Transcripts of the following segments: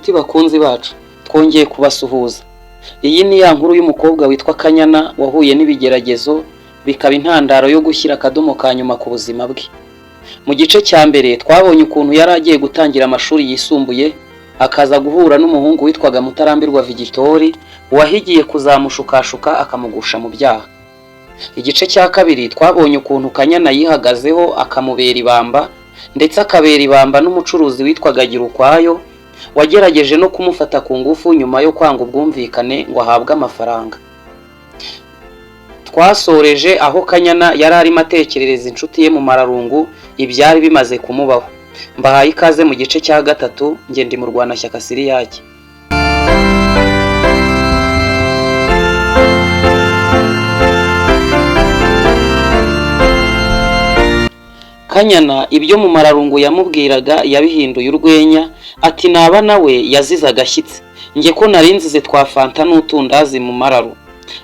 Nshuti bakunzi bacu, twongeye kubasuhuza. Iyi ni ya nkuru y'umukobwa witwa Kanyana wahuye n'ibigeragezo bikaba intandaro yo gushyira akadomo ka nyuma ku buzima bwe. Mu gice cya mbere twabonye ukuntu yari agiye gutangira amashuri yisumbuye, akaza guhura n'umuhungu witwaga Mutarambirwa Vigitori wahigiye kuzamushukashuka akamugusha mu byaha. Igice cya kabiri twabonye ukuntu Kanyana yihagazeho akamubera ibamba, ndetse akabera ibamba n'umucuruzi witwaga Girukwayo wagerageje no kumufata ku ngufu nyuma yo kwanga ubwumvikane ngo ahabwe amafaranga. Twasoreje aho Kanyana yari arimo atekerereza inshuti ye mu mararungu ibyari bimaze kumubaho. Mbahaye ikaze mu gice cya gatatu, nge ndi mu Rwanashyaka Siriyake. Kanyana ibyo mu mararungu yamubwiraga yabihinduye urwenya, ati naba nawe yazize agashyitsi, nge ko narinzize twafanta n'utundazi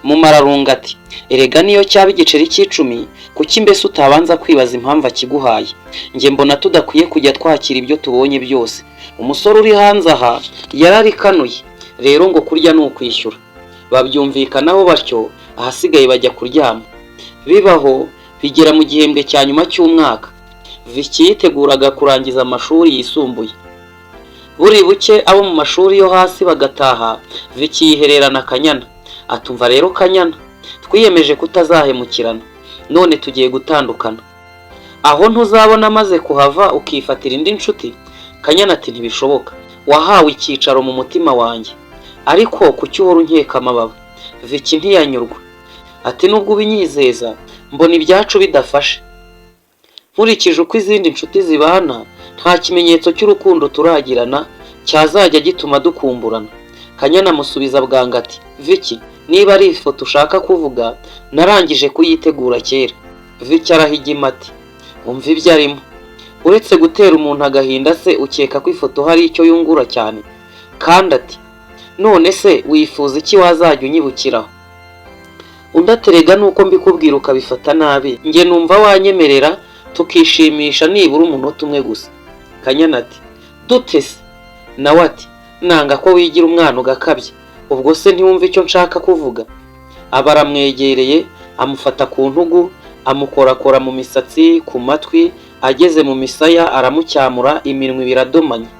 mu mararungu ati erega niyo cyaba igiceri cy'icumi, kuki mbese utabanza kwibaza impamvu akiguhaye? Nge mbona tudakwiye kujya twakira ibyo tubonye byose. Umusore uri hanze aha yararikanuye, rero ngo kurya ni ukwishyura. Babyumvikanaho batyo, ahasigaye bajya kuryama. Bibaho bigera mu gihembwe cya nyuma cy'umwaka, Vicky yiteguraga kurangiza amashuri yisumbuye. Buri buke abo mu mashuri yo hasi bagataha, Vicky yihererana Kanyana. Atumva rero Kanyana, twiyemeje kutazahemukirana, none tugiye gutandukana. Aho ntuzabona amaze kuhava ukifatira indi nshuti? Kanyana ati ntibishoboka, wahawe icyicaro mu mutima wanjye, ariko kuki uhora unkeka amababa? Vicky ntiyanyurwa, ati nubwo ubinyizeza mbona ibyacu bidafashe. Nkurikije uko izindi nshuti zibana, nta kimenyetso cy'urukundo turagirana cyazajya gituma dukumburana. Kanyana amusubiza bwanga ati Vicky, niba ari ifoto ushaka kuvuga, narangije kuyitegura kera. Vicky arahigima ati umva ibyo arimo, uretse gutera umuntu agahinda se ukeka ko ifoto hari icyo yungura cyane? Kandi ati none se wifuza iki wazajya unyibukiraho? Undi aterega nuko mbikubwira ukabifata nabi, nge numva wanyemerera tukishimisha nibura umunota umwe gusa. Kanyana ati dute se? Nawe ati nanga ko wigira umwana ugakabya, ubwo se ntiwumva icyo nshaka kuvuga? Aba aramwegereye, amufata ku ntugu, amukorakora mu misatsi, ku matwi, ageze mu misaya aramucyamura, iminwa biradomanye.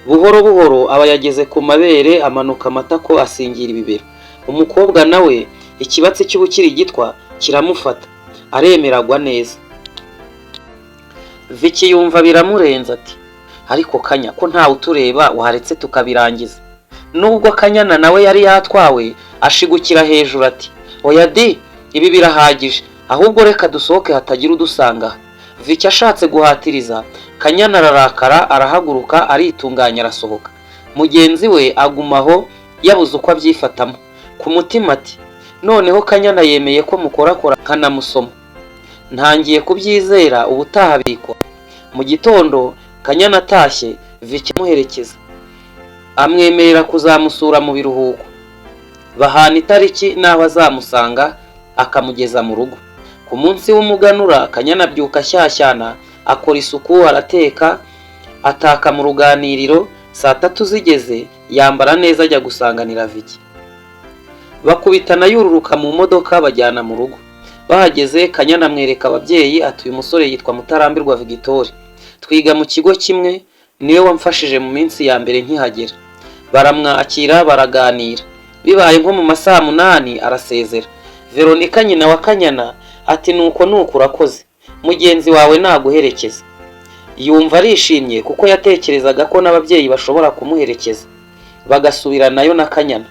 Buhoro buhoro aba yageze ku mabere, amanuka amatako asingira ibibero. Umukobwa nawe ikibatsi cy'ubukiri gitwa kiramufata, aremeragwa neza. Vicky yumva biramurenza ati ariko Kanya, ko ntawe utureba waretse tukabirangiza? Nubwo Kanyana nawe yari yatwawe, ashigukira hejuru ati oya di, ibi birahagije, ahubwo reka dusohoke hatagira udusanga. Vicky ashatse guhatiriza, Kanyana ararakara, arahaguruka, aritunganya, arasohoka. Mugenzi we agumaho yabuze uko abyifatamo. Ku mutima ati noneho Kanyana yemeye ko mukorakora nkanamusoma, ntangiye kubyizera, ubutaha bikwa. Mu gitondo Kanyana atashye, Vicky amuherekeza, amwemerera kuzamusura mu biruhuko. Bahana itariki n'aho azamusanga akamugeza mu rugo. Ku munsi w'umuganura Kanyana abyuka ashyashyana, akora isuku, arateka, ataka mu ruganiriro. Saa 3 zigeze yambara neza ajya gusanganira Vicky. Bakubitana yururuka mu modoka bajyana mu rugo. Bahageze Kanyana amwereka ababyeyi ati uyu musore yitwa Mutarambirwa Vigitori, twiga mu kigo kimwe, niwe wamfashije mu minsi ya mbere nkihagera. Baramwakira, baraganira. Bibaye nko mu masaha 8 arasezera. Veronica nyina wa Kanyana ati nuko urakoze, mugenzi wawe naguherekeza. Yumva arishimye kuko yatekerezaga ko n'ababyeyi bashobora kumuherekeza, bagasubira nayo na Kanyana.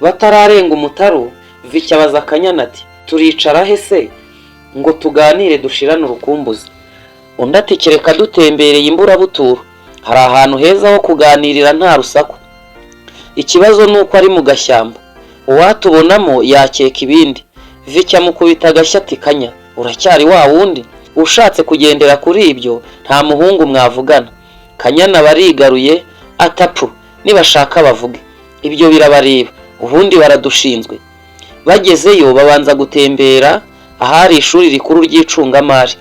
Batararenga umutaro, Vicky abaza Kanyana ati turicara he se ngo tuganire dushirane urukumbuzi? Undi ati kereka dutembereye imburabuturo, hari ahantu heza ho kuganirira nta rusaku. Ikibazo nuko ari mu gashyamba, uwatubonamo yakeka ibindi. Vicky amukubita agashya ati Kanya, uracyari wa wundi? Ushatse kugendera kuri ibyo nta muhungu mwavugana. Kanyana barigaruye atapfu, nibashaka bavuge, ibyo birabareba, ubundi baradushinzwe. Bagezeyo babanza gutembera ahari ishuri rikuru ry'icungamari.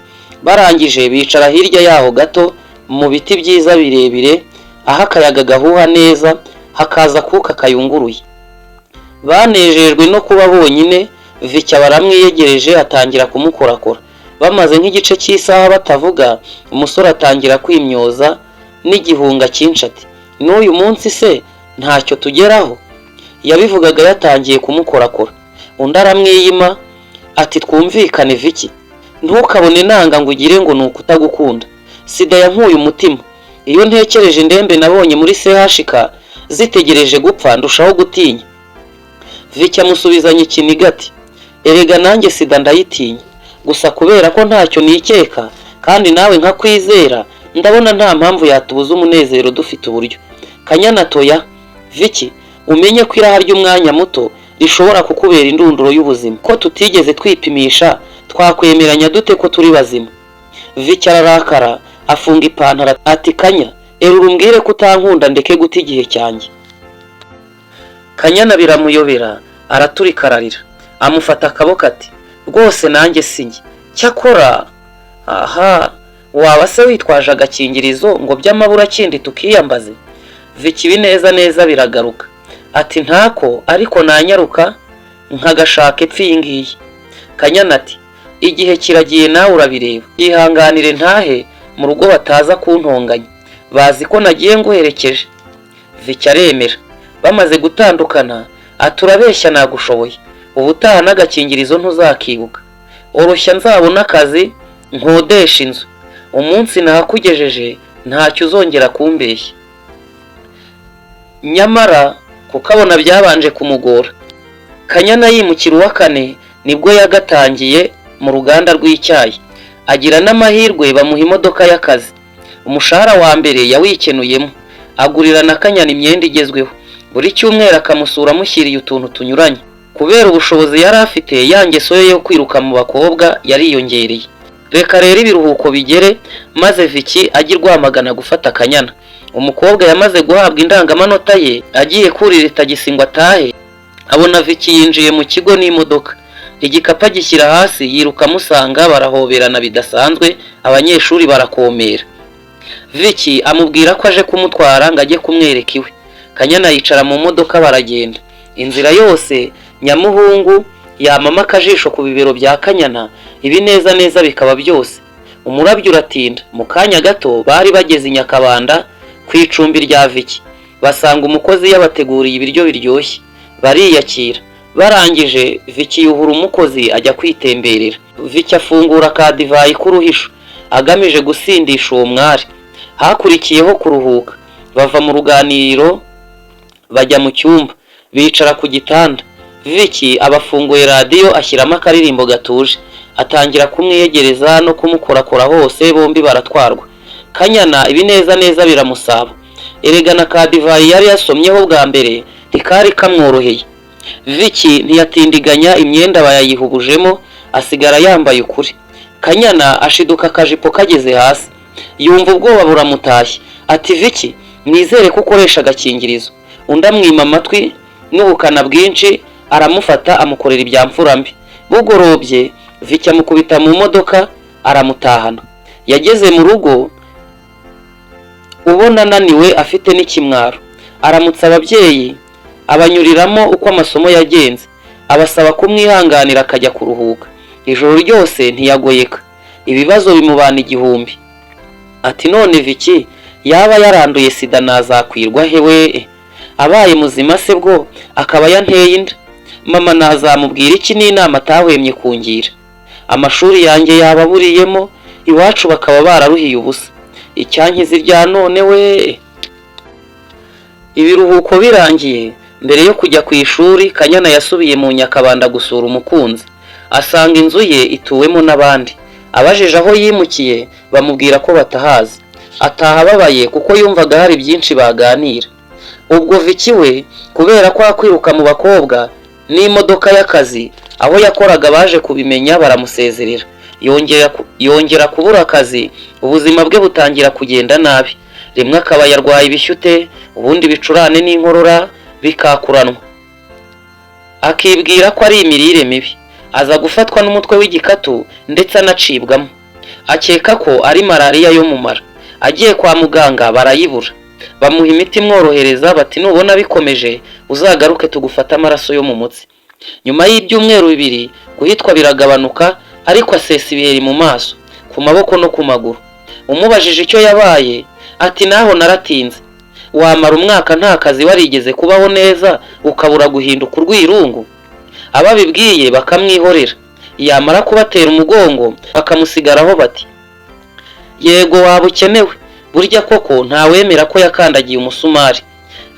Barangije bicara hirya yaho gato mu biti byiza birebire, aho akayaga gahuha neza hakaza kuka kayunguruye. Banejejwe no kuba bonyine, Vicky baramwiyegereje atangira kumukorakora. Bamaze nk'igice cy'isaha batavuga, umusore atangira kwimyoza n'igihunga cyinshi ati, n'uyu munsi se ntacyo tugeraho? Yabivugaga yatangiye kumukorakora. Undi aramwiyima ati, twumvikane Vicky, ntukabone nanga ngo ugire ngo ni ukutagukunda. Sida yankuye umutima. Iyo ntekereje indembe nabonye muri CHK zitegereje gupfa ndushaho gutinya. Vicky amusubizanye ikiniga ati, erega nanjye sida ndayitinya, gusa kubera ko ntacyo nikeka kandi nawe nkakwizera, ndabona nta mpamvu yatubuza umunezero dufite uburyo. Kanyana toya Vicky, umenye ko iraha ry'umwanya muto rishobora kukubera indunduro y'ubuzima. Ko tutigeze twipimisha twakwemeranya dute ko turi bazima? Vicky ararakara afunga ipantaro ati, Kanya, erura umbwire ko utankunda ndeke guta igihe cyanjye. Kanyana biramuyobera araturikararira, amufata akaboko ati, rwose nanjye sinjye, cyakora aha waba se witwaje agakingirizo ngo by'amabura kindi tukiyambaze? Vicky bineza neza biragaruka ati, ntako ariko nanyaruka nkagashaka epfi ngiyi. Kanyana ati, igihe kiragiye nawe urabireba, yihanganire ntahe mu rugo bataza kuntonganya, bazi ko nagiye nguherekeje. Vicky aremera. Bamaze gutandukana aturabeshya nagushoboye, ubutaha n'agakingirizo ntuzakibuka, oroshya nzabona akazi nkodesha inzu, umunsi nahakugejeje ntacyo uzongera kumbeshya. Nyamara kukabona byabanje kumugora. Kanyana yimukira uwa kane nibwo yagatangiye mu ruganda rw'icyayi, agira n'amahirwe bamuha imodoka y'akazi. Umushahara wa mbere yawikenuyemo, agurira na Kanyana imyenda igezweho, buri cyumweru akamusura amushyiriye utuntu tunyuranye. Kubera ubushobozi yari afite, yangeso yo kwiruka mu bakobwa yariyongereye. Reka rero ibiruhuko bigere maze Vicky ajye Rwamagana gufata Kanyana. Umukobwa yamaze guhabwa indangamanota ye, agiye kurira tagisi ngo atahe, abona Vicky yinjiye mu kigo n'imodoka. Igikapa gishyira hasi, yiruka amusanga, barahoberana bidasanzwe, abanyeshuri barakomera. Vicky amubwira ko aje kumutwara ngo ajye kumwereka iwe. Kanyana yicara mu modoka baragenda. Inzira yose Nyamuhungu yamama akajisho ku bibero bya Kanyana, ibi neza neza bikaba byose. Umurabyo uratinda, mu kanya gato bari bageze i Nyakabanda ku icumbi rya Vicky. Basanga umukozi yabateguriye ibiryo biryoshye, bariyakira. Barangije Vicky yuhura umukozi ajya kwitemberera. Vicky afungura ka divayi k'uruhisho agamije gusindisha uwo mwari. Hakurikiyeho kuruhuka, bava mu ruganiriro bajya mu cyumba, bicara ku gitanda. Vicky abafunguye radio ashyiramo akaririmbo gatuje, atangira kumwiyegereza no kumukorakora hose, bombi baratwarwa. Kanyana ibineza neza biramusaba. Erega na ka divayi yari yasomyeho bwa mbere ntikari kamworoheye. Vicky ntiyatindiganya, imyenda bayayihubujemo, asigara yambaye ukuri. Kanyana ashiduka akajipo kageze hasi, yumva ubwoba buramutashye ati, Vicky, nizere ko ukoresha agakingirizo. Undi amwima amatwi n'ubukana bwinshi, aramufata amukorera ibyamfura mbi. Bugorobye Vicky amukubita mu modoka aramutahana. Yageze mu rugo ubona ananiwe afite n'ikimwaro, aramutsa ababyeyi, abanyuriramo uko amasomo yagenze, abasaba kumwihanganira akajya kuruhuka. Ijoro ryose ntiyagoyeka, ibibazo bimubana igihumbi. Ati, none Vicky yaba yaranduye sida nazakwirwa hewe? Abaye muzima se bwo akaba yanteye inda, mama nazamubwira iki n'inama atahwemye kungira? Amashuri yanjye yababuriyemo, iwacu bakaba bararuhiye ubusa. Icyankiza irya none we. Ibiruhuko birangiye, mbere yo kujya ku ishuri, Kanyana yasubiye mu Nyakabanda gusura umukunzi. Asanga inzu ye ituwemo n'abandi. Abajije aho yimukiye bamubwira ko batahazi. Ataha ababaye kuko yumvaga hari byinshi baganira. Ubwo Vicky we kubera ko akwiruka mu bakobwa n'imodoka y'akazi aho yakoraga baje kubimenya baramusezerera. Yongera kubura akazi, ubuzima bwe butangira kugenda nabi. Rimwe akaba yarwaye ibishyute, ubundi bicurane n'inkorora bikakuranwa. Akibwira ko ari imirire mibi, aza gufatwa n'umutwe w'igikatu ndetse anacibwamo. Akeka ko ari malariya yo mu mara. Agiye kwa muganga barayibura. bamuha imiti imworohereza bati nubona bikomeje uzagaruke tugufata amaraso yo mu mutsi. Nyuma y'ibyumweru 2 guhitwa biragabanuka, ariko asesa ibiheri mu maso, ku maboko no ku maguru. Umubajije icyo yabaye ati naho naratinze. Wamara umwaka nta kazi warigeze kubaho neza ukabura guhinduka urwirungu? Ababibwiye bakamwihorera, yamara kubatera umugongo bakamusigaraho bati yego waba ukenewe, burya koko ntawemera ko yakandagiye umusumari.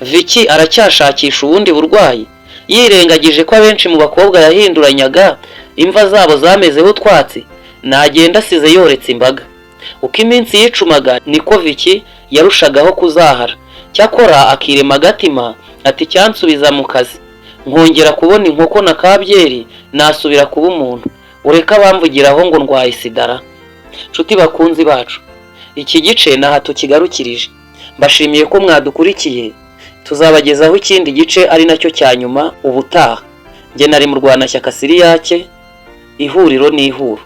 Vicky aracyashakisha ubundi burwayi, yirengagije ko abenshi mu bakobwa yahinduranyaga imva zabo zamezeho utwatsi, nagenda asize yoretse imbaga. Uko iminsi yicumaga niko Vicky yarushagaho kuzahara, cyakora akirema agatima ati cyansubiza mu kazi, nkongera kubona inkoko na kabyeri nasubira kuba umuntu, ureka bamvugiraho ngo ndwaye sidara. Nshuti bakunzi bacu, iki gice naha tukigarukirije. Mbashimiye ko mwadukurikiye, tuzabagezaho ikindi gice ari nacyo cya nyuma ubutaha. Nge nari mu Rwanashyaka Siriyake, ihuriro n'ihuro.